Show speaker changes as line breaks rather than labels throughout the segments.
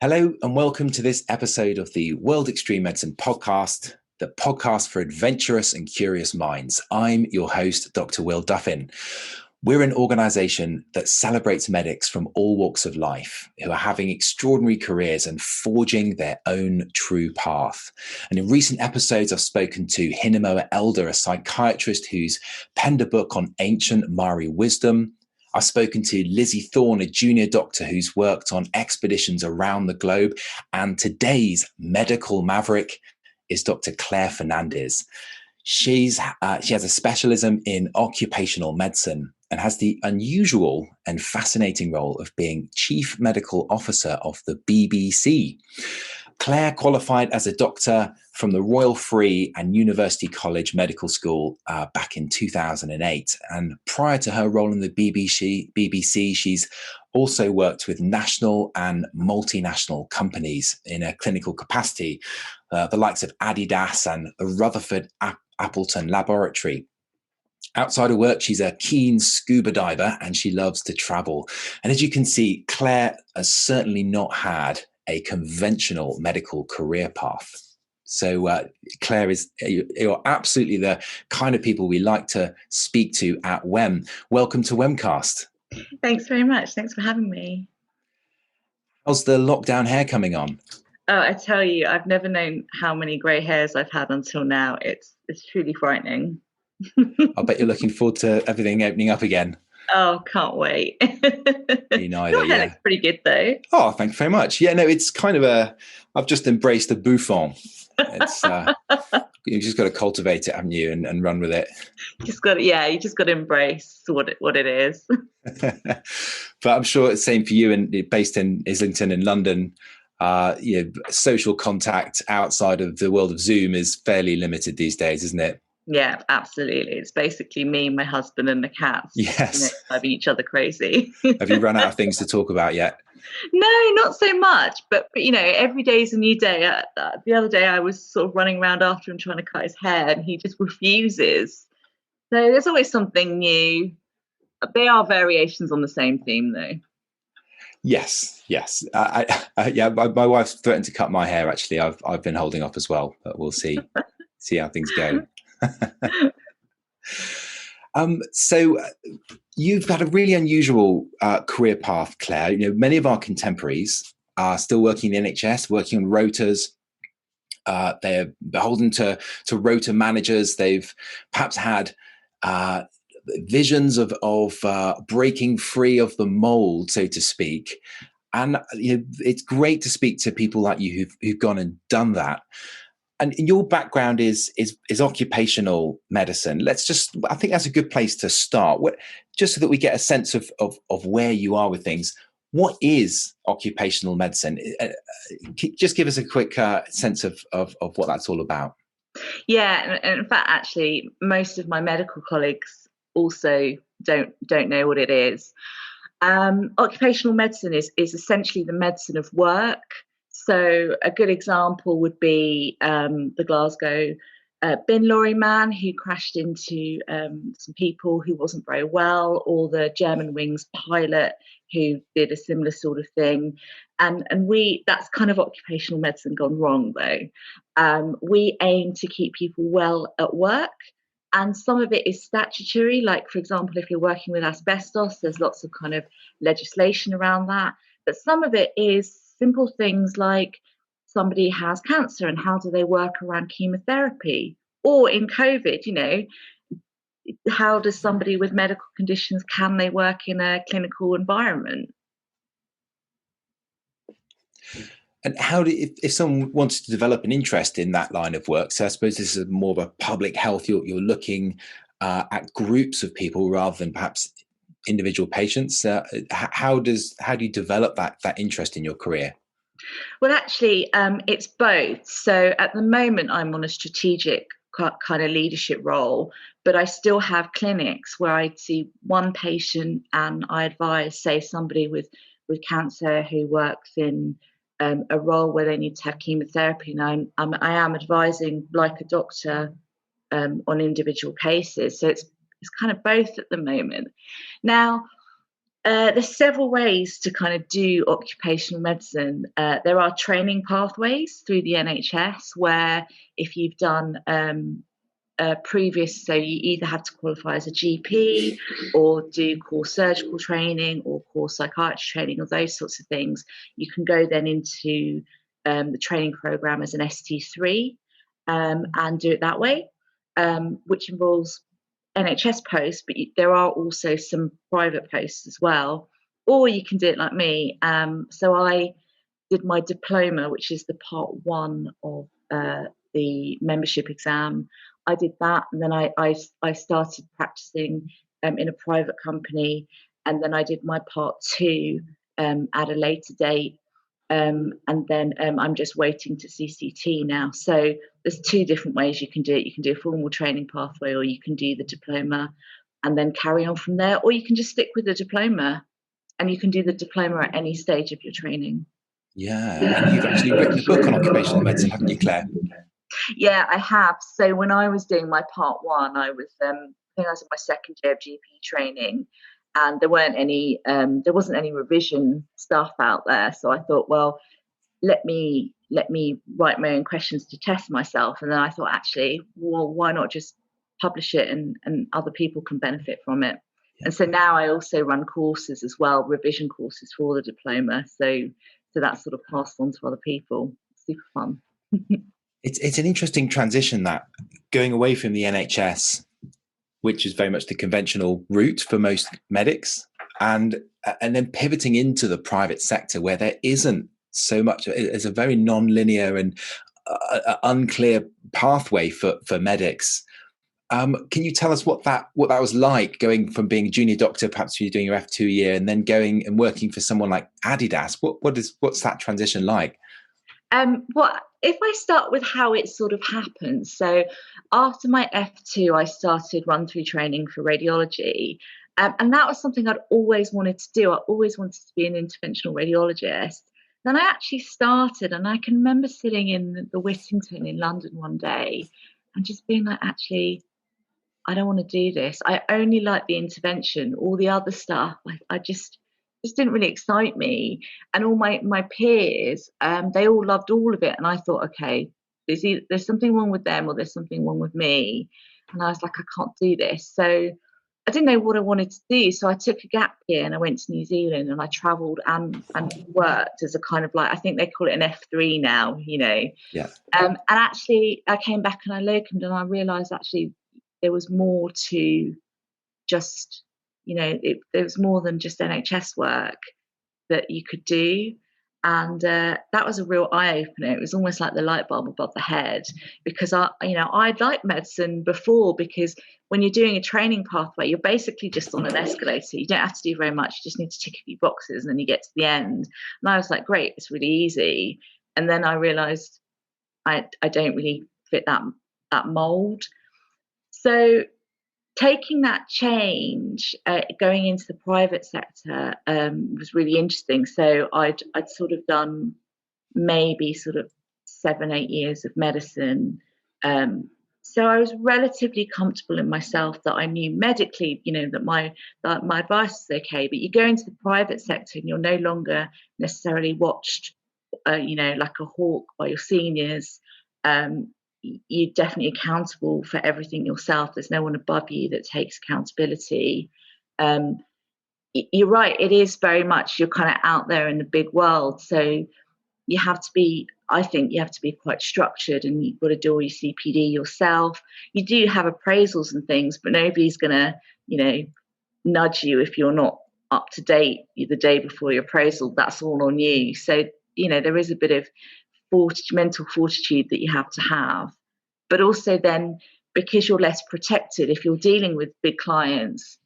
Hello and welcome to this episode of the World Extreme Medicine podcast, the podcast for adventurous and curious minds. I'm your host, Dr. Will Duffin. We're an organization that celebrates medics from all walks of life who are having extraordinary careers and forging their own true path. And in recent episodes, I've spoken to Hinimoa Elder, a psychiatrist who's penned a book on ancient Maori wisdom. I've spoken to Lizzie Thorne, a junior doctor who's worked on expeditions around the globe. And today's medical maverick is Dr. Clare Fernandes. She has a specialism in occupational medicine and has the unusual and fascinating role of being Chief Medical Officer of the BBC. Clare qualified as a doctor from the Royal Free and University College Medical School back in 2008. And prior to her role in the BBC, she's also worked with national and multinational companies in a clinical capacity, the likes of Adidas and the Rutherford Appleton Laboratory. Outside of work, she's a keen scuba diver and she loves to travel. And as you can see, Clare has certainly not had a conventional medical career path. So Clare, you're absolutely the kind of people we like to speak to at WEM. Welcome to WEMcast.
Thanks very much. Thanks for having me.
How's the lockdown hair coming on?
Oh, I tell you, I've never known how many grey hairs I've had until now. It's truly frightening.
I bet you're looking forward to everything opening up again.
Oh, can't wait.
Me neither.
Your hair looks pretty good though.
Oh, thank you very much. Yeah, no, it's kind of I've just embraced the bouffant. It's you just got to cultivate it, haven't you, and run with it.
You just got to embrace what it is.
But I'm sure it's the same for you, and based in Islington in London. Social contact outside of the world of Zoom is fairly limited these days, isn't it?
Yeah, absolutely. It's basically me, my husband, and the cats.
Yes,
driving each other crazy.
Have you run out of things to talk about yet?
No, not so much. But every day is a new day. The other day, I was sort of running around after him trying to cut his hair, and he just refuses. So there's always something new. They are variations on the same theme, though.
Yes. My wife's threatened to cut my hair. Actually, I've been holding up as well, but we'll see how things go. So you've had a really unusual career path, Clare. Many of our contemporaries are still working in the NHS, working on rotas. They're beholden to rota managers. They've perhaps had visions of breaking free of the mould, so to speak. And it's great to speak to people like you who've gone and done that. And your background is occupational medicine. I think that's a good place to start. Just so that we get a sense of where you are with things. What is occupational medicine? Just give us a quick sense of what that's all about.
Yeah, and in fact, actually, most of my medical colleagues also don't know what it is. Occupational medicine is essentially the medicine of work. So a good example would be the Glasgow bin lorry man who crashed into some people who wasn't very well, or the Germanwings pilot who did a similar sort of thing. And that's kind of occupational medicine gone wrong, though. We aim to keep people well at work. And some of it is statutory, like, for example, if you're working with asbestos, there's lots of kind of legislation around that. But some of it is simple things like somebody has cancer and how do they work around chemotherapy? Or in COVID, how does somebody with medical conditions, can they work in a clinical environment?
And if someone wants to develop an interest in that line of work, so I suppose this is more of a public health, you're looking at groups of people rather than perhaps individual patients. How do you develop that interest in your career?
Well, actually, it's both. So at the moment, I'm on a strategic kind of leadership role, but I still have clinics where I see one patient and I advise, say, somebody with cancer who works in a role where they need to have chemotherapy. And I am advising like a doctor on individual cases. So it's kind of both at the moment. Now, There's several ways to kind of do occupational medicine. There are training pathways through the NHS where if you've done previous, so you either have to qualify as a GP or do core surgical training or core psychiatry training or those sorts of things. You can go then into the training program as an ST3 and do it that way, which involves NHS posts, but there are also some private posts as well. Or you can do it like me. So I did my diploma, which is the part one of the membership exam. I did that, and then I started practicing in a private company, and then I did my part two at a later date. And then I'm just waiting to CCT now. So there's two different ways you can do it. You can do a formal training pathway, or you can do the diploma and then carry on from there, or you can just stick with the diploma, and you can do the diploma at any stage of your training.
Yeah, and you've actually written a book on occupational medicine, haven't you, Claire?
Yeah, I have. So when I was doing my part one, I think I was in my second year of GP training, and there wasn't any revision stuff out there. So I thought, well, let me write my own questions to test myself. And then I thought, actually, well, why not just publish it and other people can benefit from it. And so now I also run courses as well, revision courses for the diploma. So that's sort of passed on to other people. Super fun.
It's an interesting transition, that going away from the NHS, which is very much the conventional route for most medics, and then pivoting into the private sector where there isn't so much. It's a very non-linear and unclear pathway for medics. Can you tell us what that was like, going from being a junior doctor, perhaps you're doing your F2 year, and then going and working for someone like Adidas? What's that transition like?
Well, if I start with how it sort of happened. So after my F2, I started run-through training for radiology. And that was something I'd always wanted to do. I always wanted to be an interventional radiologist. Then I actually started, and I can remember sitting in the Whittington in London one day and just being like, actually, I don't want to do this. I only like the intervention. All the other stuff, I just didn't really excite me. And all my peers, they all loved all of it. And I thought, okay, there's something wrong with them, or there's something wrong with me. And I was like, I can't do this. So I didn't know what I wanted to do. So I took a gap year and I went to New Zealand, and I travelled and worked as a kind of like, I think they call it an F3 now, you know.
Yeah.
And actually I came back and I locumed, and I realised actually there was more to just, you know, there was more than just NHS work that you could do. And that was a real eye opener. It was almost like the light bulb above the head, because I'd liked medicine before, because when you're doing a training pathway, you're basically just on an escalator. You don't have to do very much. You just need to tick a few boxes, and then you get to the end. And I was like, great, it's really easy. And then I realized I don't really fit that mold. So taking that change, going into the private sector, was really interesting. So I'd sort of done maybe sort of 7-8 years of medicine. So I was relatively comfortable in myself, that I knew medically, you know, that my advice is okay. But you go into the private sector and you're no longer necessarily watched, you know, like a hawk by your seniors. You're definitely accountable for everything yourself. There's no one above you that takes accountability. You're right, it is very much, you're kind of out there in the big world. So you have to be, I think you have to be quite structured, and you've got to do all your CPD yourself. You do have appraisals and things, but nobody's going to, you know, nudge you if you're not up to date the day before your appraisal. That's all on you. So, you know, there is a bit of mental fortitude that you have to have. But also then, because you're less protected, if you're dealing with big clients,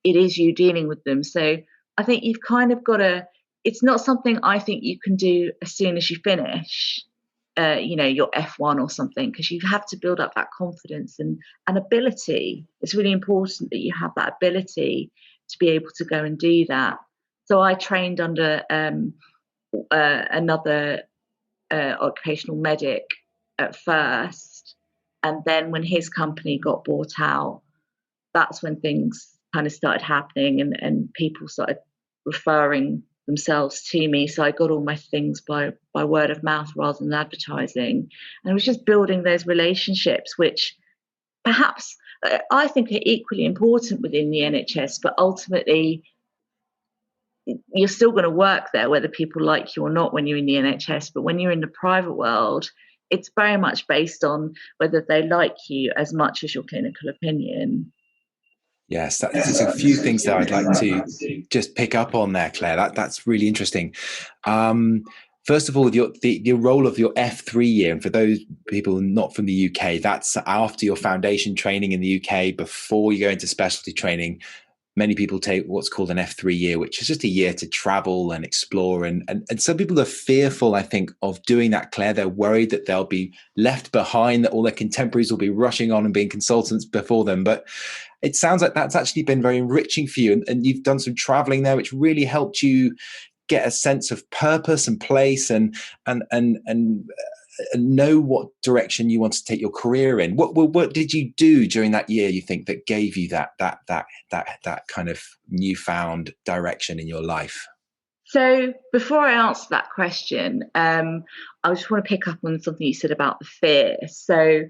it is you dealing with them. So I think you've kind of got to, it's not something I think you can do as soon as you finish, you know, your F1 or something, because you have to build up that confidence and ability. It's really important that you have that ability to be able to go and do that. So I trained under another occupational medic at first, and then when his company got bought out, that's when things kind of started happening, and people started referring themselves to me. So I got all my things by word of mouth rather than advertising. And it was just building those relationships, which perhaps I think are equally important within the NHS, but ultimately you're still going to work there whether people like you or not when you're in the NHS. But when you're in the private world, it's very much based on whether they like you as much as your clinical opinion.
Yes, there's a few things that I'd like to just pick up on there, Claire. That's really interesting. First of all, the role of your F3 year, and for those people not from the UK, that's after your foundation training in the UK, before you go into specialty training. Many people take what's called an F3 year, which is just a year to travel and explore. And some people are fearful, I think, of doing that, Claire. They're worried that they'll be left behind, that all their contemporaries will be rushing on and being consultants before them. But it sounds like that's actually been very enriching for you. And you've done some traveling there, which really helped you get a sense of purpose and place and know what direction you want to take your career in. What did you do during that year, you think, that gave you that kind of newfound direction in your life?
So before I answer that question, I just want to pick up on something you said about the fear. So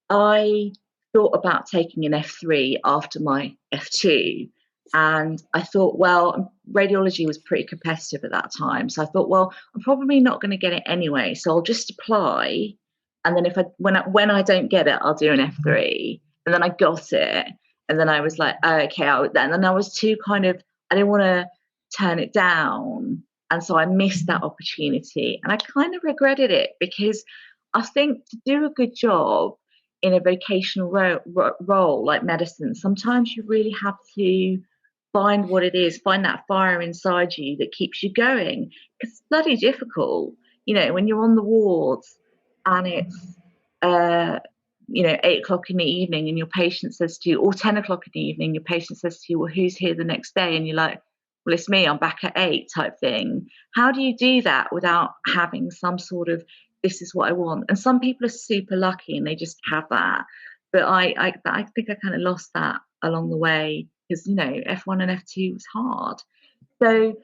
I thought about taking an F3 after my F2. And I thought, well, radiology was pretty competitive at that time. So I thought, well, I'm probably not going to get it anyway. So I'll just apply. And then when I don't get it, I'll do an F3. And then I got it. And then I was like, oh, okay. And then I was too I didn't want to turn it down. And so I missed that opportunity. And I kind of regretted it, because I think to do a good job in a vocational role like medicine, sometimes you really have to find what it is, find that fire inside you that keeps you going. It's bloody difficult, when you're on the wards and it's, 8:00 in the evening and your patient says to you, or 10:00 in the evening, your patient says to you, well, who's here the next day? And you're like, well, it's me, I'm back at 8 type thing. How do you do that without having some sort of, this is what I want? And some people are super lucky and they just have that. But I think I kind of lost that along the way, because F1 and F2 was hard. So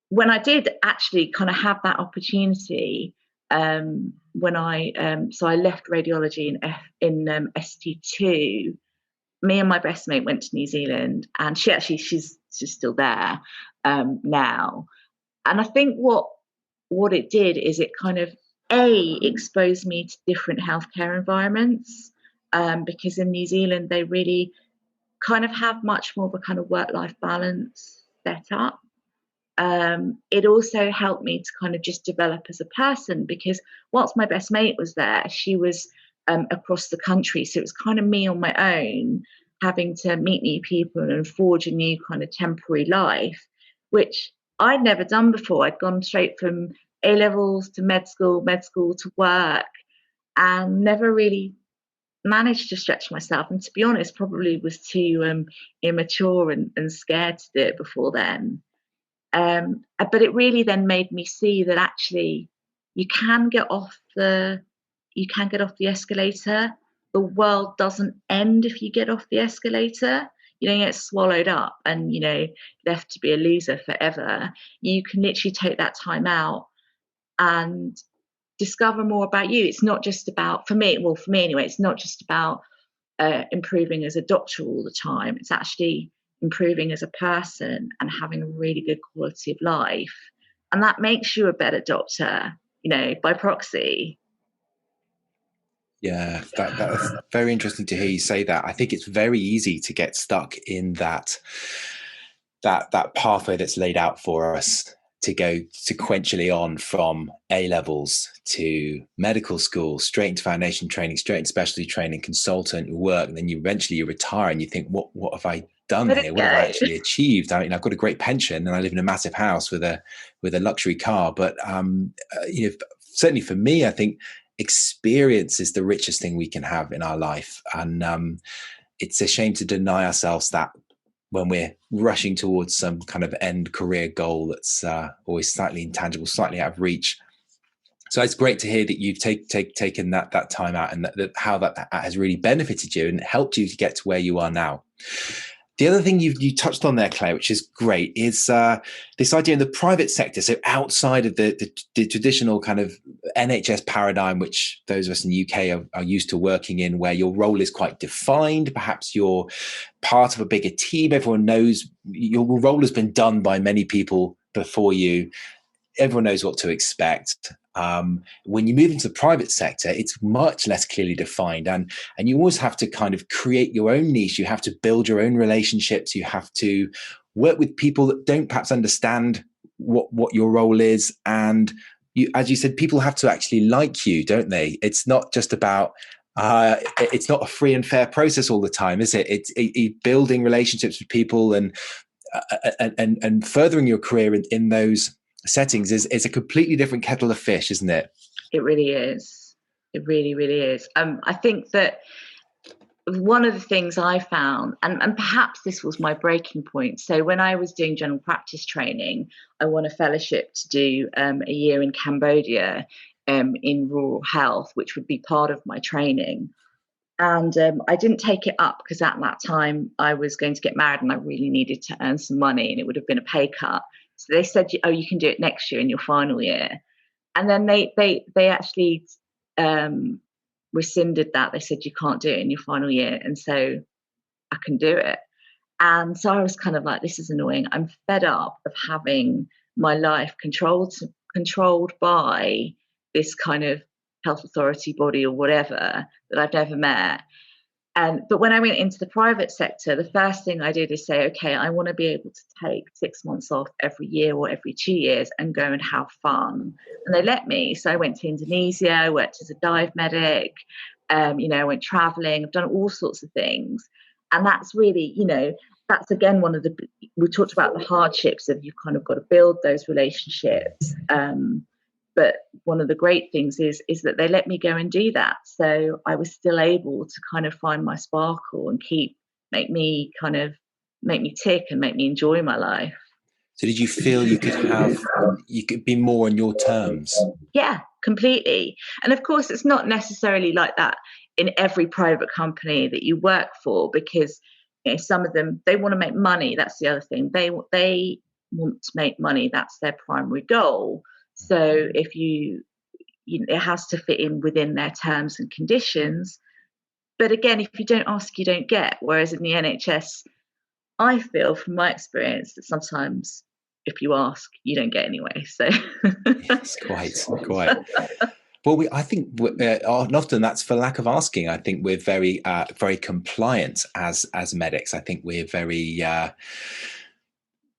when I did actually kind of have that opportunity, when I left radiology in ST2, me and my best mate went to New Zealand, and she's still there now. And I think what it did is it kind of exposed me to different healthcare environments, because in New Zealand they really kind of have much more of a kind of work-life balance set up. It also helped me to kind of just develop as a person, because whilst my best mate was there, she was across the country. So it was kind of me on my own, having to meet new people and forge a new kind of temporary life, which I'd never done before. I'd gone straight from A-levels to med school to work, and never really managed to stretch myself, and to be honest, probably was too immature and scared to do it before then. But it really then made me see that actually you can get off the escalator. The world doesn't end if you get off the escalator. You don't get swallowed up and left to be a loser forever. You can literally take that time out and discover more about you. It's not just about, for me anyway, it's not just about improving as a doctor all the time. It's actually improving as a person and having a really good quality of life. And that makes you a better doctor, by proxy.
Yeah, that's very interesting to hear you say that. I think it's very easy to get stuck in that pathway that's laid out for us, to go sequentially on from A-levels to medical school, straight into foundation training, straight into specialty training, consultant work, and then you retire and you think, what have I done here? What have I actually achieved? I mean, I've got a great pension and I live in a massive house with a luxury car, but certainly for me, I think experience is the richest thing we can have in our life, and it's a shame to deny ourselves that when we're rushing towards some kind of end career goal that's always slightly intangible, slightly out of reach. So it's great to hear that you've taken that time out, and that how that has really benefited you and helped you to get to where you are now. The other thing you touched on there, Claire, which is great, is this idea in the private sector. So outside of the traditional kind of NHS paradigm, which those of us in the UK are used to working in, where your role is quite defined. Perhaps you're part of a bigger team. Everyone knows your role has been done by many people before you. Everyone knows what to expect. When you move into the private sector, it's much less clearly defined, and you always have to kind of create your own niche. You have to build your own relationships. You have to work with people that don't perhaps understand what your role is, and you, as you said, people have to actually like you, don't they? It's not just about it's not a free and fair process all the time, is it? It's building relationships with people and furthering your career in those settings is a completely different kettle of fish, isn't it?
It really is. It really, really is. I think that one of the things I found, and perhaps this was my breaking point. So when I was doing general practice training, I won a fellowship to do a year in Cambodia in rural health, which would be part of my training. And I didn't take it up because at that time I was going to get married and I really needed to earn some money, and it would have been a pay cut. So they said, "Oh, you can do it next year in your final year." And then they actually rescinded that. They said, "You can't do it in your final year." And so I can do it. And so I was kind of like, this is annoying. I'm fed up of having my life controlled by this kind of health authority body or whatever that I've never met. But when I went into the private sector, the first thing I did is say, okay, I want to be able to take 6 months off every year or every 2 years and go and have fun. And they let me. So I went to Indonesia, I worked as a dive medic, I went traveling, I've done all sorts of things. And that's really, that's again one of we talked about the hardships of you've kind of got to build those relationships. But one of the great things is that they let me go and do that. So I was still able to kind of find my sparkle and make me tick and make me enjoy my life.
So did you feel you could be more on your terms?
Yeah, completely. And of course, it's not necessarily like that in every private company that you work for, because some of them, they want to make money. That's the other thing. They want to make money. That's their primary goal. So if it has to fit in within their terms and conditions. But again, if you don't ask, you don't get. Whereas in the NHS, I feel from my experience that sometimes if you ask, you don't get anyway. So
yes, quite. Well, I think often that's for lack of asking. I think we're very, very compliant as medics. I think we're very,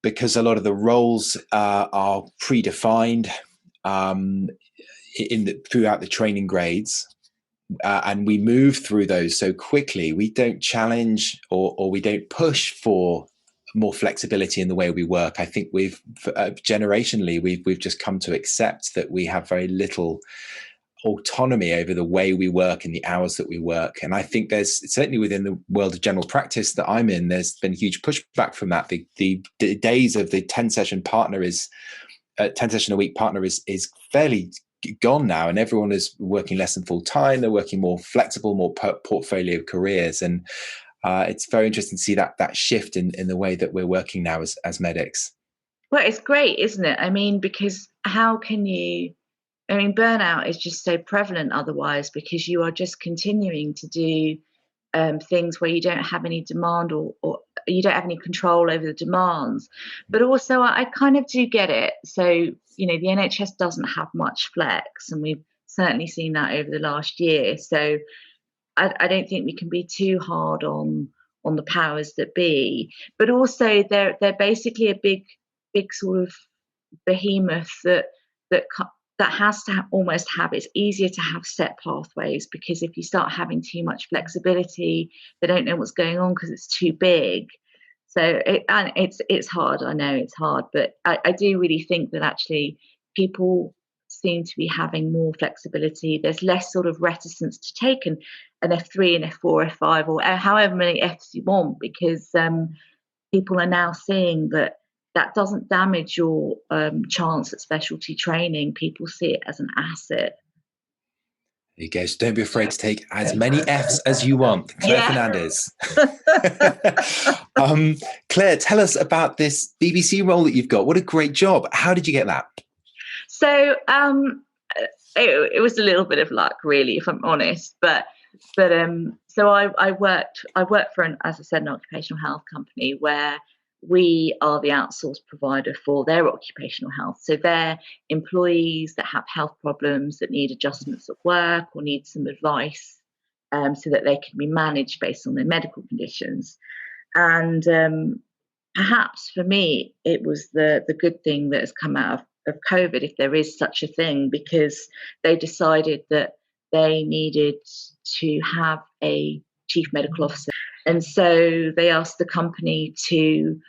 because a lot of the roles are predefined throughout the training grades, and we move through those so quickly. We don't challenge or we don't push for more flexibility in the way we work. I think generationally we've just come to accept that we have very little autonomy over the way we work and the hours that we work. And I think there's certainly within the world of general practice that I'm in, there's been huge pushback from that. The days of the 10 session a week partner is fairly gone now, and everyone is working less than full time. They're working more flexible, more portfolio careers. And it's very interesting to see that shift in the way that we're working now as medics.
Well, it's great, isn't it? I mean, because how can you, burnout is just so prevalent otherwise, because you are just continuing to do things where you don't have any demand or you don't have any control over the demands. But also I kind of do get it. So, the NHS doesn't have much flex, and we've certainly seen that over the last year. So I don't think we can be too hard on the powers that be. But also they're basically a big sort of behemoth that has to almost have, it's easier to have set pathways, because if you start having too much flexibility, they don't know what's going on because it's too big. So it's hard. I know it's hard, but I do really think that actually people seem to be having more flexibility. There's less sort of reticence to take an F3, an F4, F5, or however many Fs you want, because people are now seeing that doesn't damage your chance at specialty training. People see it as an asset.
There you go. So don't be afraid to take as many Fs as you want. Claire
Yeah.
Fernandes. Claire, tell us about this BBC role that you've got. What a great job. How did you get that?
So it was a little bit of luck, really, if I'm honest. So I worked for as I said, an occupational health company where we are the outsourced provider for their occupational health. So their employees that have health problems, that need adjustments at work or need some advice, so that they can be managed based on their medical conditions. And perhaps for me, it was the good thing that has come out of COVID, if there is such a thing, because they decided that they needed to have a chief medical officer. And so they asked the company to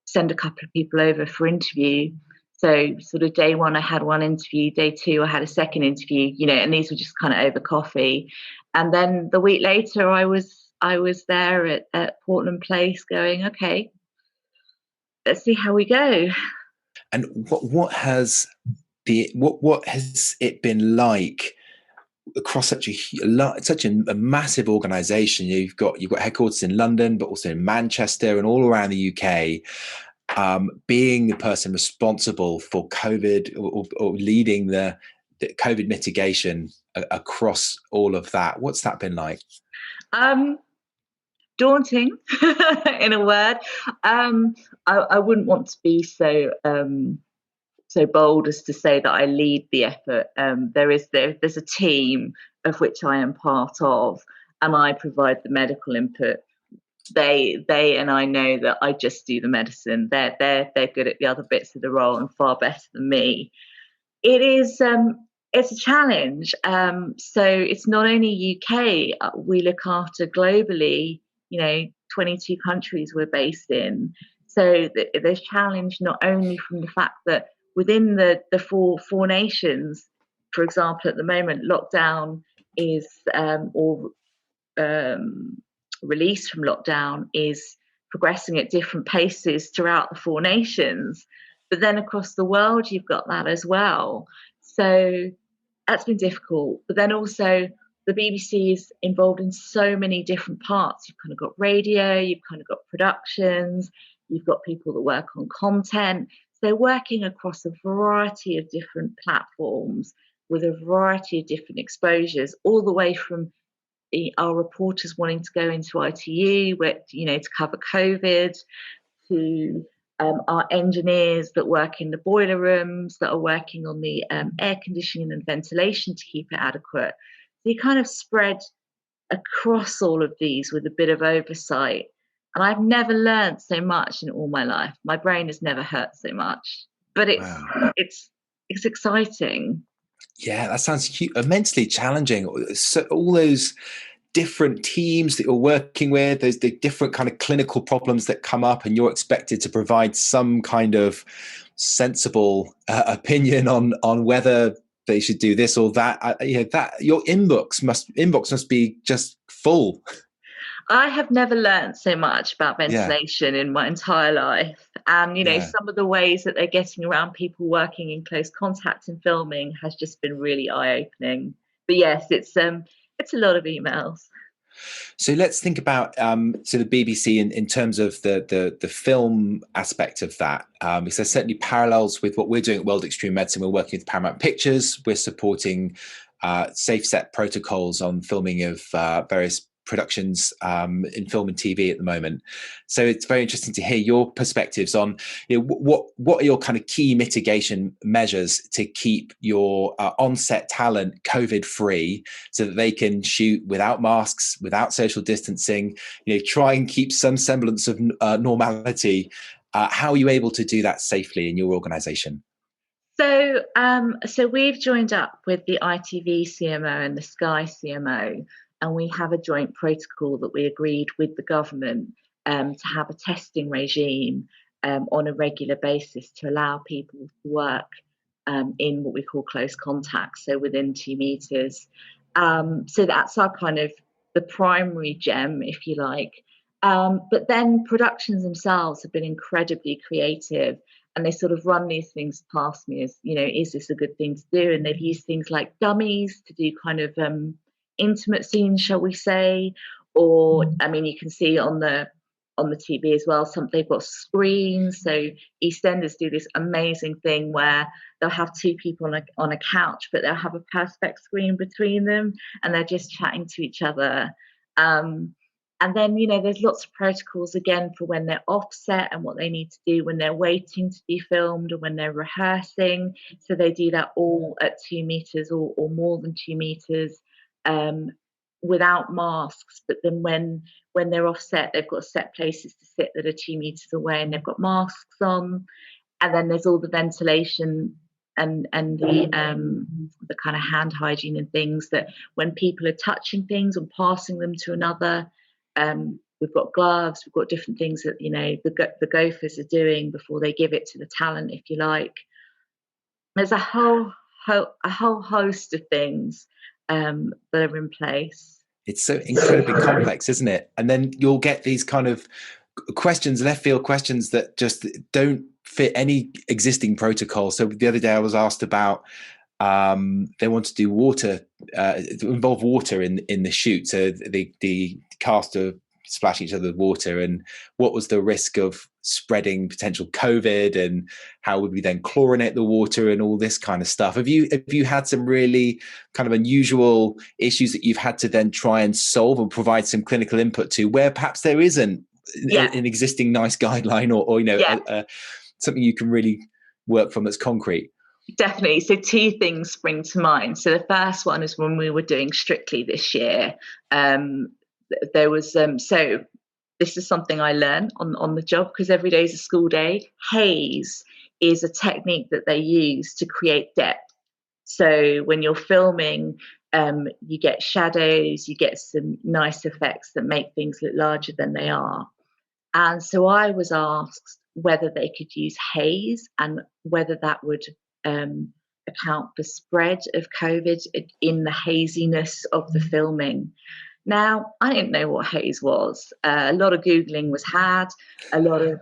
send a couple of people over for interview. So sort of day one, I had one interview. Day two, I had a second interview, and these were just kind of over coffee. And then the week later, I was there at Portland Place going, okay, let's see how we go.
And what has it been like across such a massive organization? You've got headquarters in London, but also in Manchester and all around the UK. Being the person responsible for COVID or leading the COVID mitigation across all of that, what's that been like?
Daunting, in a word. I wouldn't want to be so bold as to say that I lead the effort. There's a team of which I am part of, and I provide the medical input. They and I know that I just do the medicine. They're good at the other bits of the role and far better than me. It is it's a challenge. So it's not only UK. We look after globally. 22 countries we're based in. So there's challenge not only from the fact that within the four nations, for example, at the moment, lockdown is release from lockdown is progressing at different paces throughout the four nations. But then across the world, you've got that as well. So that's been difficult. But then also the BBC is involved in so many different parts. You've kind of got radio, you've kind of got productions, you've got people that work on content. So they're working across a variety of different platforms with a variety of different exposures, all the way from our reporters wanting to go into ITU, to cover COVID, to our engineers that work in the boiler rooms, that are working on the air conditioning and ventilation to keep it adequate. So you kind of spread across all of these with a bit of oversight. And I've never learned so much in all my life. My brain has never hurt so much. But it's exciting.
Yeah, that sounds immensely challenging. So all those different teams that you're working with, there's the different kind of clinical problems that come up, and you're expected to provide some kind of sensible opinion on whether they should do this or that. That your inbox must be just full.
I have never learned so much about ventilation in my entire life. And, some of the ways that they're getting around people working in close contact and filming has just been really eye-opening. But yes, it's a lot of emails.
So let's think about the BBC in terms of the film aspect of that, because there's certainly parallels with what we're doing at World Extreme Medicine. We're working with Paramount Pictures. We're supporting safe set protocols on filming of various productions in film and TV at the moment. So it's very interesting to hear your perspectives on what are your kind of key mitigation measures to keep your on-set talent COVID free, so that they can shoot without masks, without social distancing, try and keep some semblance of normality. How are you able to do that safely in your organization?
So we've joined up with the ITV CMO and the Sky CMO, and we have a joint protocol that we agreed with the government to have a testing regime on a regular basis to allow people to work in what we call close contact, so within 2 meters. So that's our kind of the primary gem, if you like. But then productions themselves have been incredibly creative, and they sort of run these things past me as, is this a good thing to do? And they've used things like dummies to do kind of intimate scenes, shall we say? Or, I mean, you can see on the TV as well, they've got screens. So EastEnders do this amazing thing where they'll have two people on a couch, but they'll have a perspex screen between them, and they're just chatting to each other. And then, there's lots of protocols again for when they're offset and what they need to do when they're waiting to be filmed or when they're rehearsing. So they do that all at 2 meters or more than 2 meters, without masks. But then when they're offset, they've got set places to sit that are 2 meters away, and they've got masks on. And then there's all the ventilation and the kind of hand hygiene and things, that when people are touching things and passing them to another, we've got gloves, we've got different things that the gophers are doing before they give it to the talent, if you like. There's a whole host of things that are in place.
It's so incredibly complex, isn't it? And then you'll get these kind of questions, left field questions, that just don't fit any existing protocol. So the other day I was asked about they want to do water, involve water in the shoot. So the cast are splash each other with water, and what was the risk of spreading potential COVID, and how would we then chlorinate the water, and all this kind of stuff. Have you had some really kind of unusual issues that you've had to then try and solve and provide some clinical input to, where perhaps there isn't an existing nice guideline or something you can really work from that's concrete?
Definitely. So 2 things spring to mind. So the first one is when we were doing Strictly this year. There was so this is something I learned on the job, because every day is a school day. Haze is a technique that they use to create depth. So when you're filming, you get shadows, you get some nice effects that make things look larger than they are. And so I was asked whether they could use haze and whether that would account for spread of COVID in the haziness of the filming. Now, I didn't know what haze was. A lot of Googling was had, a lot of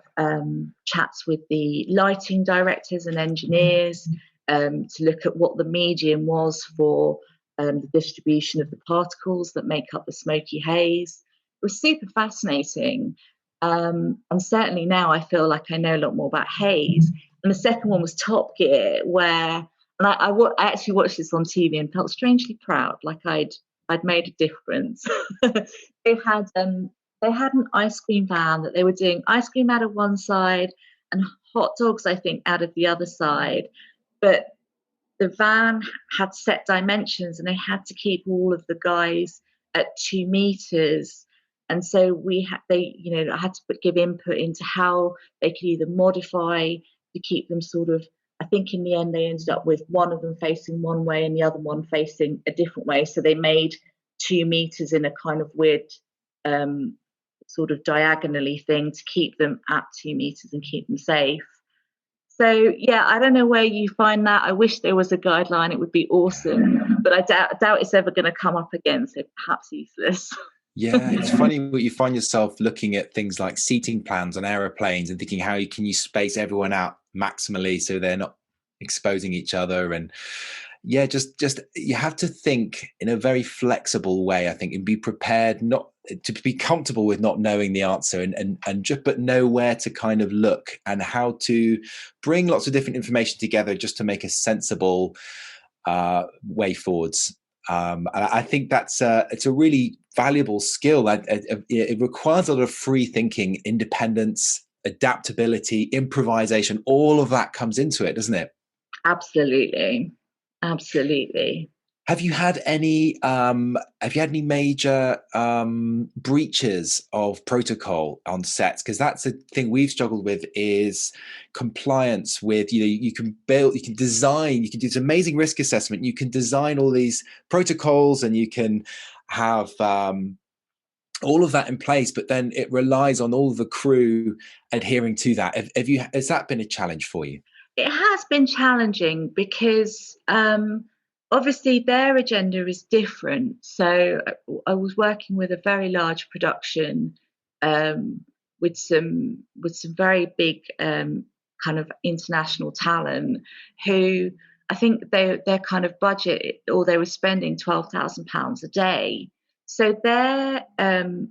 chats with the lighting directors and engineers to look at what the medium was for the distribution of the particles that make up the smoky haze. It was super fascinating. And certainly now I feel like I know a lot more about haze. And the second one was Top Gear, where I actually watched this on TV and felt strangely proud, like I'd made a difference. They had an ice cream van that they were doing ice cream out of one side and hot dogs, I think, out of the other side. But the van had set dimensions, and they had to keep all of the guys at 2 meters. And so I had to give input into how they could either modify to keep them sort of, I think in the end they ended up with one of them facing one way and the other one facing a different way. So they made 2 meters in a kind of weird sort of diagonally thing to keep them at 2 meters and keep them safe. So, yeah, I don't know where you find that. I wish there was a guideline. It would be awesome. But I doubt it's ever going to come up again, so perhaps useless.
Yeah, it's funny what you find yourself looking at things like seating plans on aeroplanes and thinking, how can you space everyone out maximally so they're not exposing each other? And yeah, just you have to think in a very flexible way, I think, and be prepared not to be comfortable with not knowing the answer, and just but know where to kind of look and how to bring lots of different information together just to make a sensible way forwards. I think it's a really valuable skill. It requires a lot of free thinking, independence, adaptability, improvisation. All of that comes into it, doesn't it?
Absolutely.
Have you had any major breaches of protocol on sets? Because that's a thing we've struggled with, is compliance with, you can design, you can do this amazing risk assessment, you can design all these protocols, and you can have all of that in place, but then it relies on all the crew adhering to that. Has that been a challenge for you?
It has been challenging because obviously their agenda is different. So I was working with a very large production with some very big kind of international talent who I think their kind of budget, or they were spending £12,000 a day. So their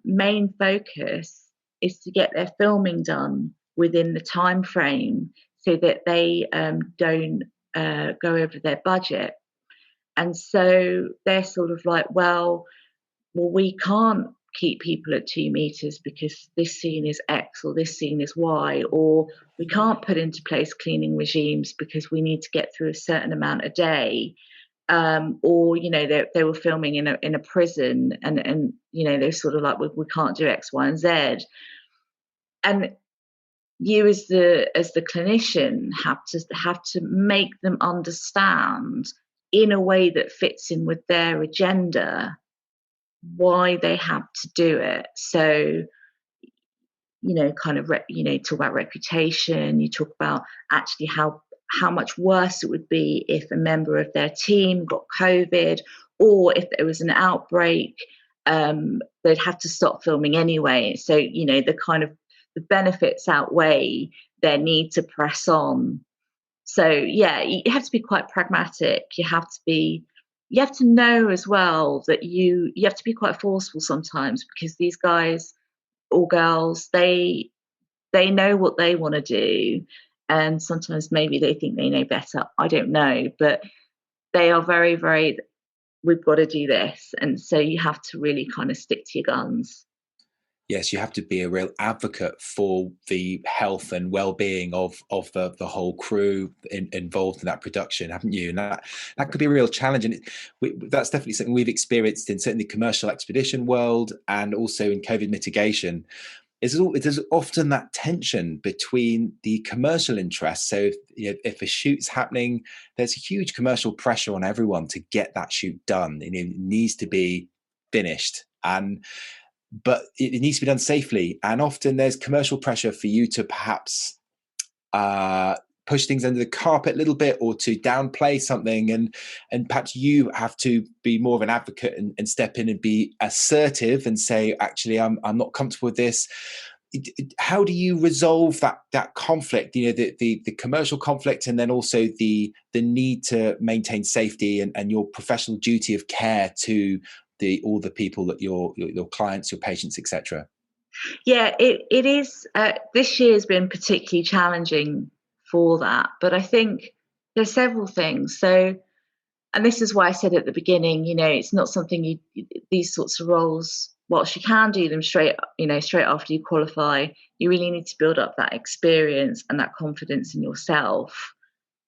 main focus is to get their filming done within the time frame so that they don't go over their budget. And so they're sort of like, well, we can't keep people at 2 meters because this scene is X or this scene is Y, or we can't put into place cleaning regimes because we need to get through a certain amount a day. Or, you know, they were filming in a prison, and you know, they're sort of like, we can't do X, Y, and Z. And you as the clinician have to make them understand in a way that fits in with their agenda why they have to do it. So, you know, kind of talk about reputation, you talk about actually how much worse it would be if a member of their team got COVID, or if there was an outbreak, they'd have to stop filming anyway. So, you know, the benefits outweigh their need to press on. So yeah, you have to be quite pragmatic. You have to know as well that you have to be quite forceful sometimes, because these guys or girls, they know what they want to do, and sometimes maybe they think they know better. I don't know, but they are very, very, we've got to do this. And so you have to really kind of stick to your guns.
Yes, you have to be a real advocate for the health and well-being of the whole crew involved in that production, haven't you? And that could be a real challenge, and that's definitely something we've experienced in certainly the commercial expedition world, and also in COVID mitigation. There's often that tension between the commercial interests. So if a shoot's happening, there's a huge commercial pressure on everyone to get that shoot done. It needs to be finished, but it needs to be done safely. And often there's commercial pressure for you to perhaps push things under the carpet a little bit, or to downplay something. And perhaps you have to be more of an advocate and step in and be assertive and say, actually, I'm not comfortable with this. How do you resolve that conflict, the commercial conflict, and then also the need to maintain safety and your professional duty of care to all the people that your clients, your patients, etc.?
Yeah, it is. This year has been particularly challenging for that, but I think there's several things. So, and this is why I said at the beginning, it's not something these sorts of roles, whilst you can do them straight after you qualify, you really need to build up that experience and that confidence in yourself.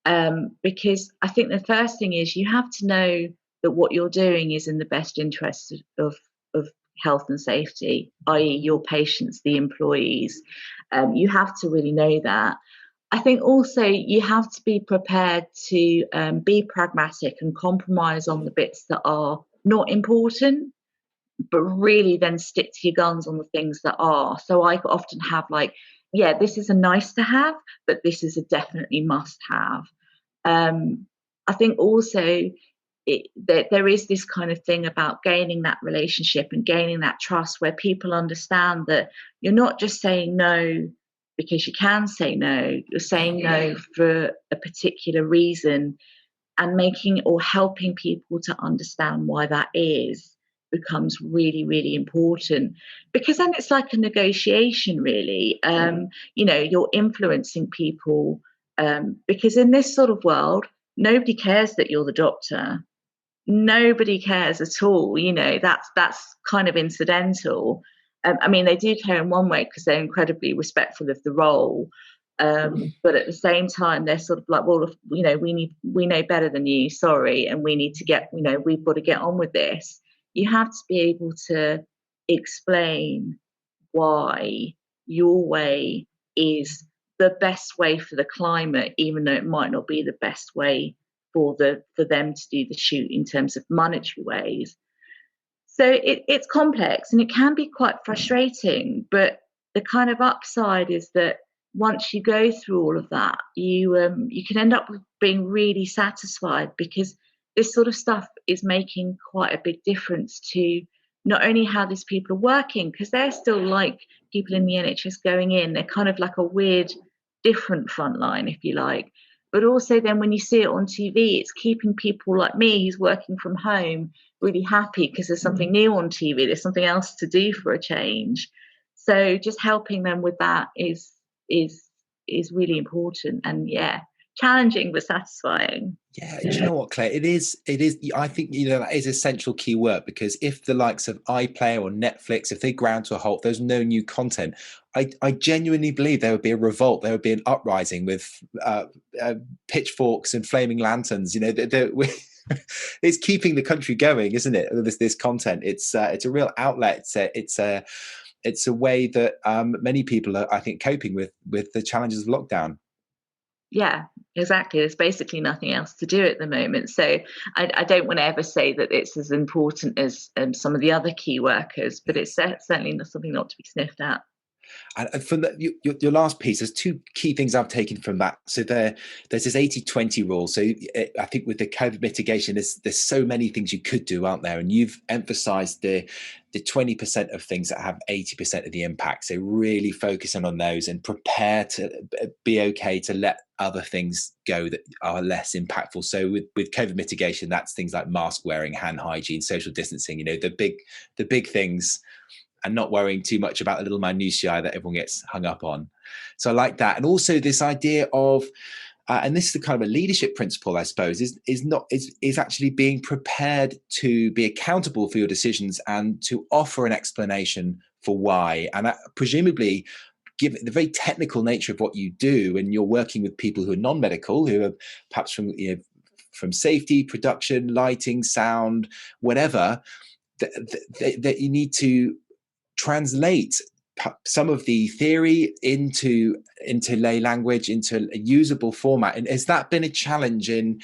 Because I think the first thing is you have to know that what you're doing is in the best interest of health and safety, i.e. your patients, the employees. You have to really know that. I think also you have to be prepared to be pragmatic and compromise on the bits that are not important, but really then stick to your guns on the things that are. So I often have this is a nice to have, but this is a definitely must have. I think also there is this kind of thing about gaining that relationship and gaining that trust, where people understand that you're not just saying no because you can say no, you're saying no for a particular reason, and making or helping people to understand why that is becomes really, really important, because then it's like a negotiation, really. You're influencing people, because in this sort of world, nobody cares that you're the doctor. Nobody cares at all. That's kind of incidental. They do care in one way because they're incredibly respectful of the role. But at the same time, they're sort of like, well, we know better than you, sorry, and we need to we've got to get on with this. You have to be able to explain why your way is the best way for the climate, even though it might not be the best way for them to do the shoot in terms of monetary ways. So it's complex and it can be quite frustrating, but the kind of upside is that once you go through all of that, you can end up with being really satisfied, because this sort of stuff is making quite a big difference to not only how these people are working, because they're still like people in the NHS going in, they're kind of like a weird different frontline, if you like. But also then when you see it on TV, it's keeping people like me who's working from home really happy because there's something new on TV. There's something else to do for a change. So just helping them with that is really important, and yeah, challenging but satisfying.
Yeah, do you know what, Claire? It is. I think, that is essential key work, because if the likes of iPlayer or Netflix, if they ground to a halt, there's no new content. I genuinely believe there would be a revolt. There would be an uprising with pitchforks and flaming lanterns. It's keeping the country going, isn't it? This content. It's a real outlet. It's a way that many people are, I think, coping with the challenges of lockdown.
Yeah, exactly. There's basically nothing else to do at the moment. So I don't want to ever say that it's as important as some of the other key workers, but it's certainly something not to be sniffed at.
And from your last piece, there's two key things I've taken from that. So there's this 80-20 rule. So I think with the COVID mitigation, there's so many things you could do, aren't there? And you've emphasized the 20% of things that have 80% of the impact. So really focusing on those and prepare to be okay to let other things go that are less impactful. So with COVID mitigation, that's things like mask wearing, hand hygiene, social distancing, the big things, and not worrying too much about the little minutiae that everyone gets hung up on. So I like that. And also this idea of, and this is the kind of a leadership principle, I suppose, is actually being prepared to be accountable for your decisions and to offer an explanation for why. And presumably, given the very technical nature of what you do, and you're working with people who are non-medical, who are perhaps from safety, production, lighting, sound, whatever, that you need to translate some of the theory into lay language, into a usable format. And has that been a challenge in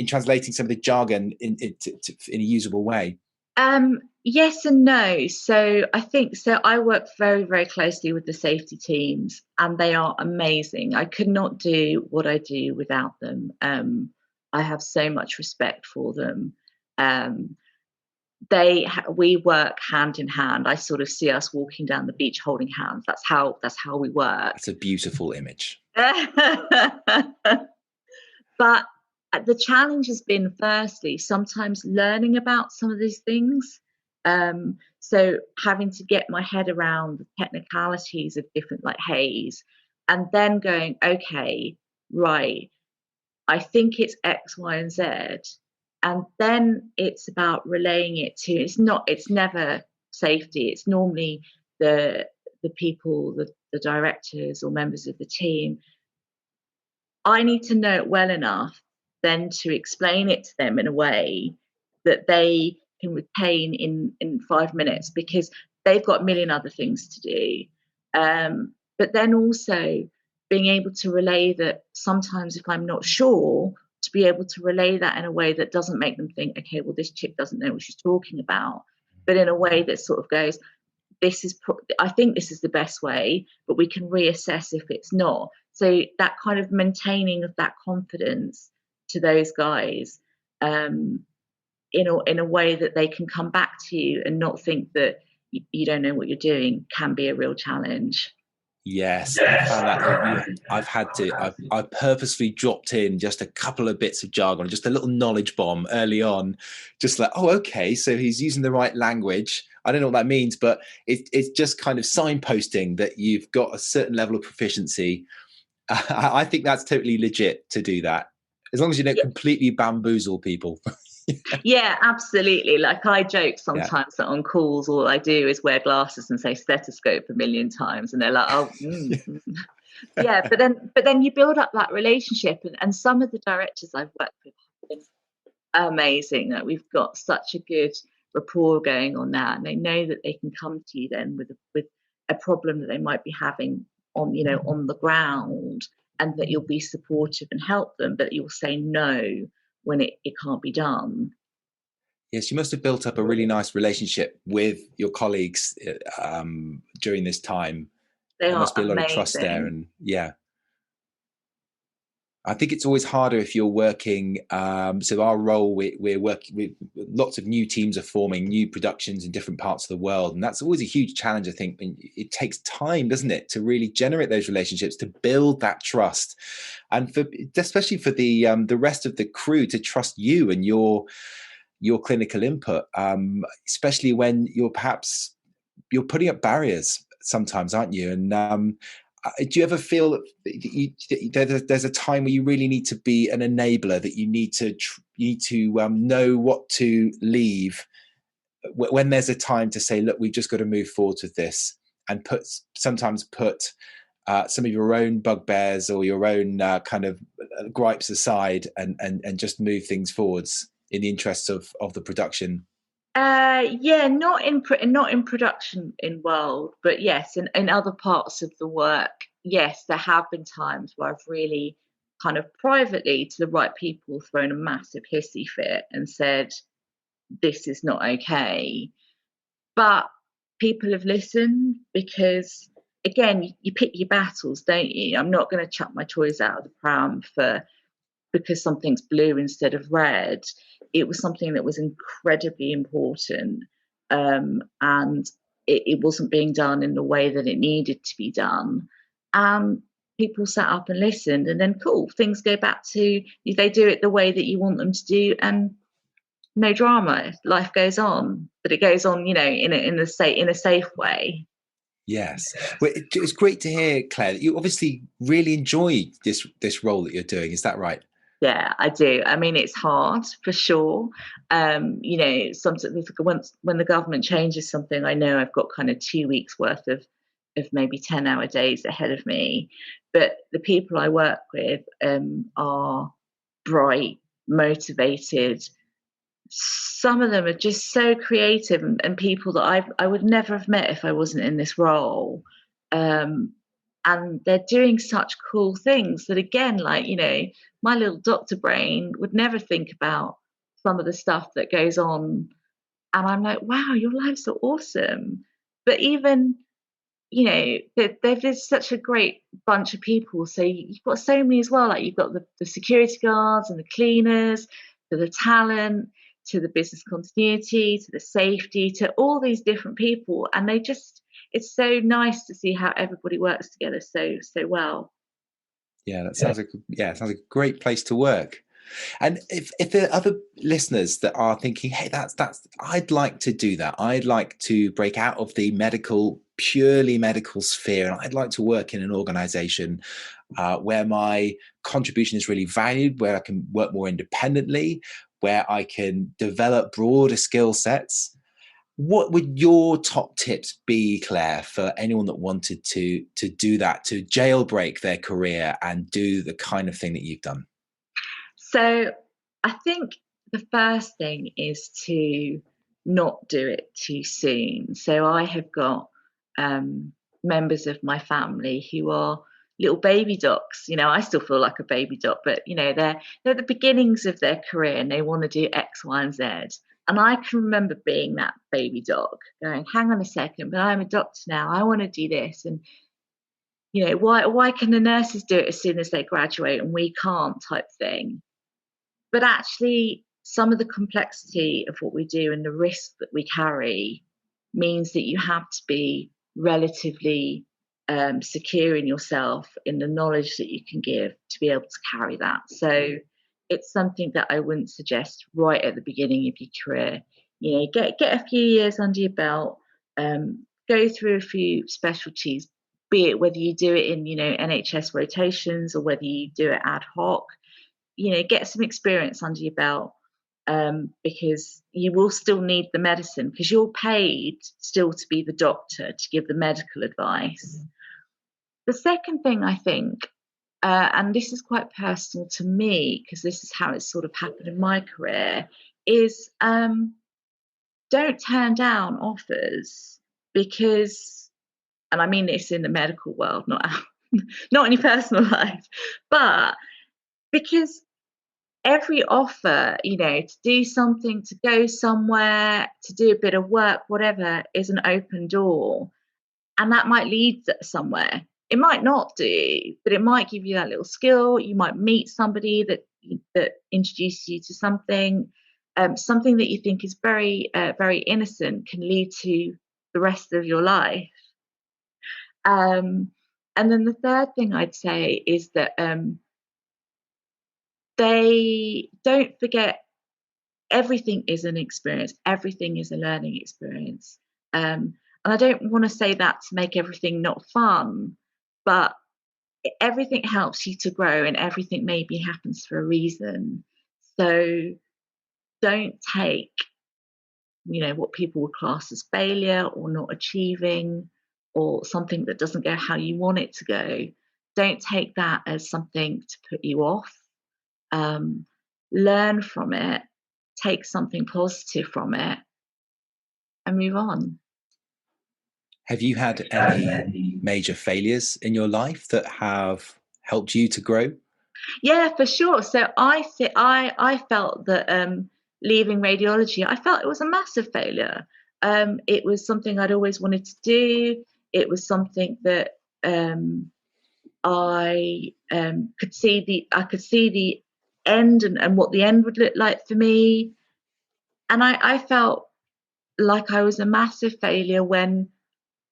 translating some of the jargon in a usable way?
Yes and no. So I work very, very closely with the safety teams, and they are amazing. I could not do what I do without them. I have so much respect for them. We work hand in hand. I sort of see us walking down the beach holding hands. That's how we work.
That's a beautiful image.
But the challenge has been, firstly, sometimes learning about some of these things. So having to get my head around the technicalities of different, like haze, and then going, okay, right, I think it's X, Y, and Z. And then it's about relaying it to, it's never safety. It's normally the people, the directors or members of the team. I need to know it well enough then to explain it to them in a way that they can retain in 5 minutes, because they've got a million other things to do. But then also being able to relay that sometimes if I'm not sure, to be able to relay that in a way that doesn't make them think, okay, well, this chick doesn't know what she's talking about, but in a way that sort of goes, I think this is the best way, but we can reassess if it's not. So that kind of maintaining of that confidence to those guys, in a way that they can come back to you and not think that you don't know what you're doing, can be a real challenge.
Yes, I found that I've purposely dropped in just a couple of bits of jargon, just a little knowledge bomb early on, just like, oh, okay, so he's using the right language. I don't know what that means, but it's just kind of signposting that you've got a certain level of proficiency. I think that's totally legit to do that, as long as you don't completely bamboozle people.
Yeah, absolutely. Like I joke sometimes that on calls, all I do is wear glasses and say stethoscope a million times, and they're like, "Oh, yeah." But then you build up that relationship, and some of the directors I've worked with have been amazing. That we've got such a good rapport going on now, and they know that they can come to you then with a problem that they might be having on the ground, and that you'll be supportive and help them, but you'll say no when it can't be done.
Yes, you must have built up a really nice relationship with your colleagues during this time.
There
must be a lot
amazing.
of trust there, and yeah. I think it's always harder if you're working. So our role, we're working with lots of new teams are forming new productions in different parts of the world, and that's always a huge challenge. I think it takes time, doesn't it, to really generate those relationships, to build that trust, and especially for the rest of the crew to trust you and your clinical input, especially when you're putting up barriers sometimes, aren't you? And do you ever feel that there's a time where you really need to be an enabler, that you need to know what to leave when there's a time to say, look, we've just got to move forward with this, and sometimes put some of your own bugbears or your own kind of gripes aside, and just move things forwards in the interests of the production?
Yeah, not in production in World, but yes, in other parts of the work, yes, there have been times where I've really kind of privately to the right people thrown a massive hissy fit and said, this is not okay. But people have listened because, again, you pick your battles, don't you? I'm not going to chuck my toys out of the pram because something's blue instead of red. It was something that was incredibly important, and it wasn't being done in the way that it needed to be done. People sat up and listened, and then cool, things go back to, they do it the way that you want them to do, and no drama. Life goes on, but it goes on, in a safe way.
Yes. Well, it's great to hear, Claire, that you obviously really enjoy this role that you're doing. Is that right?
Yeah, I do. I mean, it's hard for sure. Sometimes when the government changes something, I know I've got kind of 2 weeks worth of maybe 10-hour days ahead of me. But the people I work with are bright, motivated. Some of them are just so creative, and people that I would never have met if I wasn't in this role. And they're doing such cool things that, again, my little doctor brain would never think about some of the stuff that goes on. And I'm like, wow, your lives are awesome. But even, there's such a great bunch of people. So you've got so many as well. Like, you've got the security guards and the cleaners, to the talent, to the business continuity, to the safety, to all these different people. And it's so nice to see how everybody works together so well.
Yeah, it sounds like a great place to work. And if there are other listeners that are thinking, hey, that's I'd like to do that. I'd like to break out of the purely medical sphere, and I'd like to work in an organization where my contribution is really valued, where I can work more independently, where I can develop broader skill sets. What would your top tips be, Claire, for anyone that wanted to do that, to jailbreak their career and do the kind of thing that you've done?
So I think the first thing is to not do it too soon. So I have got members of my family who are little baby docs. I still feel like a baby doc, but they're the beginnings of their career, and they want to do X, Y, and Z. And I can remember being that baby doc going, hang on a second, but I'm a doctor now. I want to do this. And, why can the nurses do it as soon as they graduate and we can't, type thing. But actually, some of the complexity of what we do and the risk that we carry means that you have to be relatively secure in yourself, in the knowledge that you can give to be able to carry that. So it's something that I wouldn't suggest right at the beginning of your career. Get a few years under your belt, go through a few specialties, be it whether you do it in NHS rotations or whether you do it ad hoc. Get some experience under your belt, because you will still need the medicine, because you're paid still to be the doctor, to give the medical advice. The second thing, I think, and this is quite personal to me, because this is how it's sort of happened in my career, is don't turn down offers, because, and I mean this in the medical world, not in your personal life, but because every offer, to do something, to go somewhere, to do a bit of work, whatever, is an open door. And that might lead somewhere. It might not do, but it might give you that little skill. You might meet somebody that introduces you to something, something that you think is very innocent can lead to the rest of your life. And then the third thing I'd say is that they don't forget everything is an experience, everything is a learning experience. And I don't want to say that to make everything not fun, but everything helps you to grow and everything maybe happens for a reason. So don't take, what people would class as failure or not achieving or something that doesn't go how you want it to go. Don't take that as something to put you off. Learn from it, take something positive from it, and move on.
Have you had any major failures in your life that have helped you to grow?
Yeah, for sure. So I felt that leaving radiology, I felt it was a massive failure. It was something I'd always wanted to do. It was something that I could see the end and what the end would look like for me. And I felt like I was a massive failure when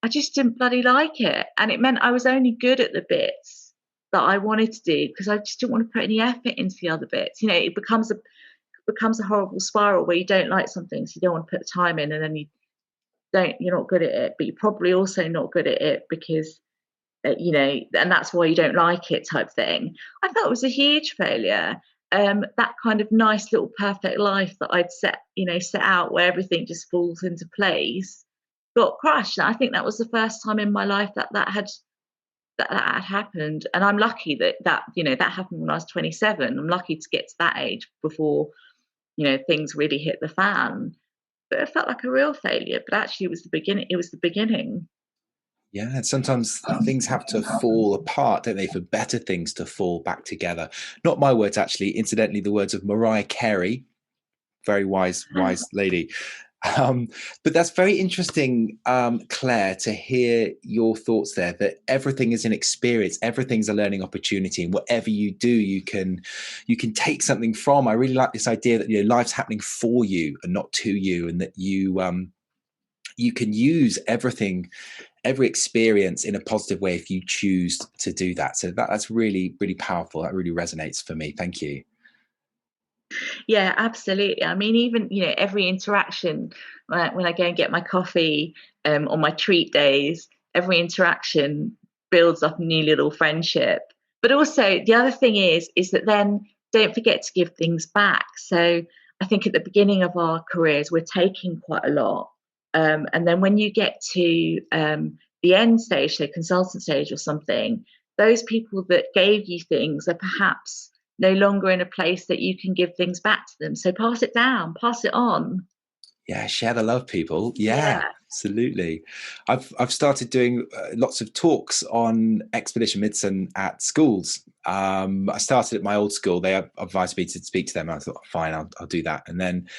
I just didn't bloody like it. And it meant I was only good at the bits that I wanted to do because I just didn't want to put any effort into the other bits. It becomes a horrible spiral where you don't like something, so you don't want to put the time in, and then you're not good at it, but you're probably also not good at it because and that's why you don't like it type thing. I felt it was a huge failure. That kind of nice little perfect life that I'd set out where everything just falls into place got crushed. And I think that was the first time in my life that had happened. And I'm lucky that happened when I was 27. I'm lucky to get to that age before things really hit the fan. But it felt like a real failure. But actually, it was the beginning. It was the beginning.
Yeah, and sometimes things have to fall apart, don't they, for better things to fall back together. Not my words, actually. Incidentally, the words of Mariah Carey, very wise lady. But that's very interesting, Claire, to hear your thoughts there, that everything is an experience, everything's a learning opportunity, and whatever you do, you can take something from. I really like this idea that life's happening for you and not to you, and that you can use every experience in a positive way if you choose to do that. So that's really, really powerful. That really resonates for me. Thank you.
Yeah, absolutely. I mean, even every interaction when I go and get my coffee on my treat days, every interaction builds up a new little friendship. But also the other thing is that then don't forget to give things back. So I think at the beginning of our careers, we're taking quite a lot. And then when you get to the end stage, so consultant stage or something, those people that gave you things are perhaps no longer in a place that you can give things back to them. So pass it down, pass it on.
Yeah, share the love, people. Yeah, absolutely. I've started doing lots of talks on expedition medicine at schools. I started at my old school. They advised me to speak to them. I thought, fine, I'll do that. And then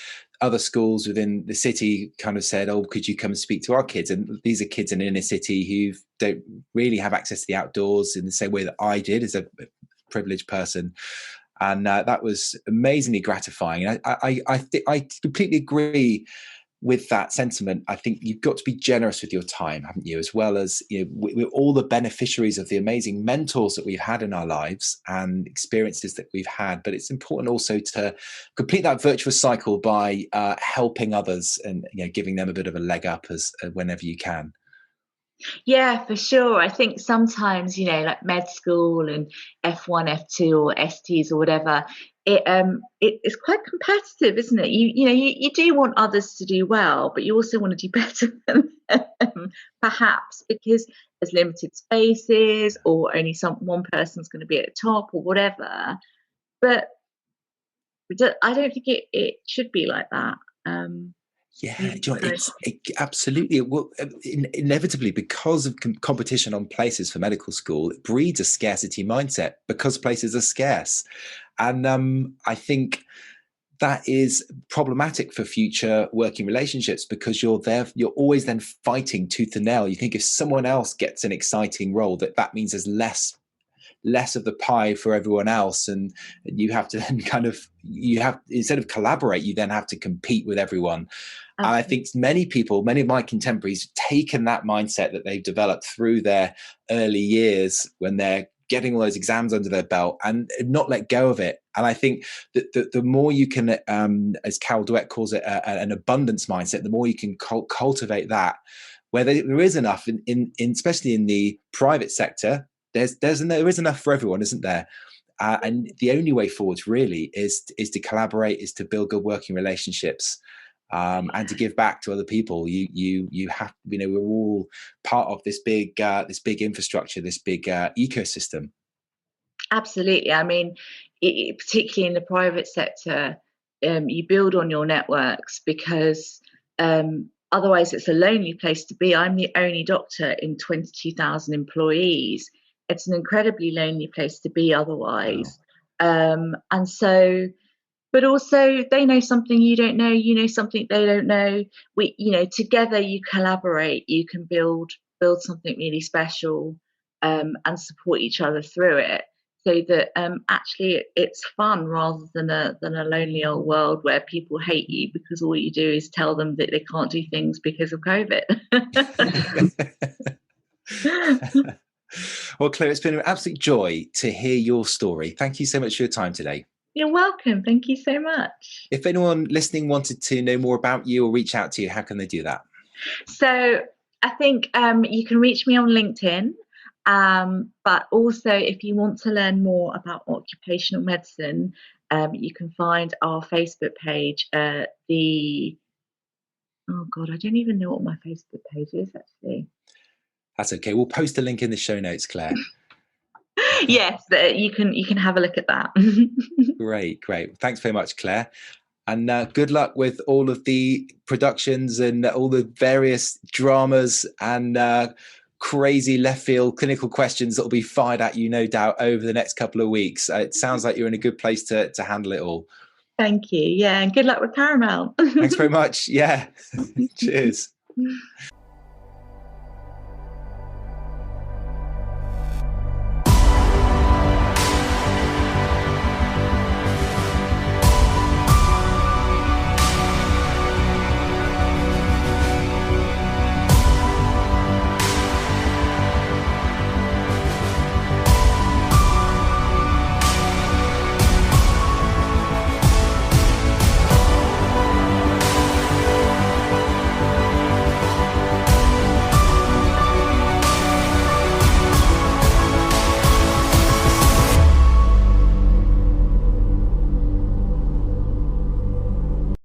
other schools within the city kind of said, oh, could you come and speak to our kids? And these are kids in inner city who don't really have access to the outdoors in the same way that I did as a privileged person. And that was amazingly gratifying. And I completely agree with that sentiment. I think you've got to be generous with your time, haven't you? As well as we're all the beneficiaries of the amazing mentors that we've had in our lives and experiences that we've had. But it's important also to complete that virtuous cycle by helping others and giving them a bit of a leg up as whenever you can.
Yeah, for sure. I think sometimes, like med school and F1, F2 or STs or whatever, it's quite competitive, isn't it? You do want others to do well, but you also want to do better than them, perhaps because there's limited spaces or only one person's going to be at the top or whatever. But I don't think it should be like that.
Yeah, John, absolutely. It will inevitably, because of competition on places for medical school, it breeds a scarcity mindset because places are scarce. And I think that is problematic for future working relationships, because you're always then fighting tooth and nail. You think if someone else gets an exciting role, that means there's less of the pie for everyone else, and you have to then instead of collaborate, you then have to compete with everyone. And I think many of my contemporaries have taken that mindset that they've developed through their early years when they're getting all those exams under their belt, and not let go of it. And I think that the more you can, as Carol Dweck calls it, an abundance mindset, the more you can cultivate that, where there is enough in especially in the private sector. There is enough for everyone, isn't there? And the only way forward really is to collaborate, is to build good working relationships, and to give back to other people. You have, we're all part of this big infrastructure, this big ecosystem.
Absolutely. I mean, particularly in the private sector, you build on your networks, because otherwise it's a lonely place to be. I'm the only doctor in 22,000 employees. It's an incredibly lonely place to be otherwise. Wow. And so, but also they know something you don't know, you know something they don't know. Together you collaborate, you can build something really special, and support each other through it, so that actually it's fun, rather than a lonely old world where people hate you because all you do is tell them that they can't do things because of COVID.
Well, Claire, it's been an absolute joy to hear your story. Thank you so much for your time today.
You're welcome. Thank you so much.
If anyone listening wanted to know more about you or reach out to you, how can they do that?
So I think you can reach me on LinkedIn, but also if you want to learn more about occupational medicine, you can find our Facebook page. I don't even know what my Facebook page is actually.
That's okay. We'll post a link in the show notes, Claire.
Yes, you can have a look at that.
Great. Thanks very much, Claire. And good luck with all of the productions and all the various dramas and crazy left field clinical questions that will be fired at you, no doubt, over the next couple of weeks. It sounds like you're in a good place to handle it all.
Thank you. Yeah, and good luck with Paramount.
Thanks very much. Yeah. Cheers.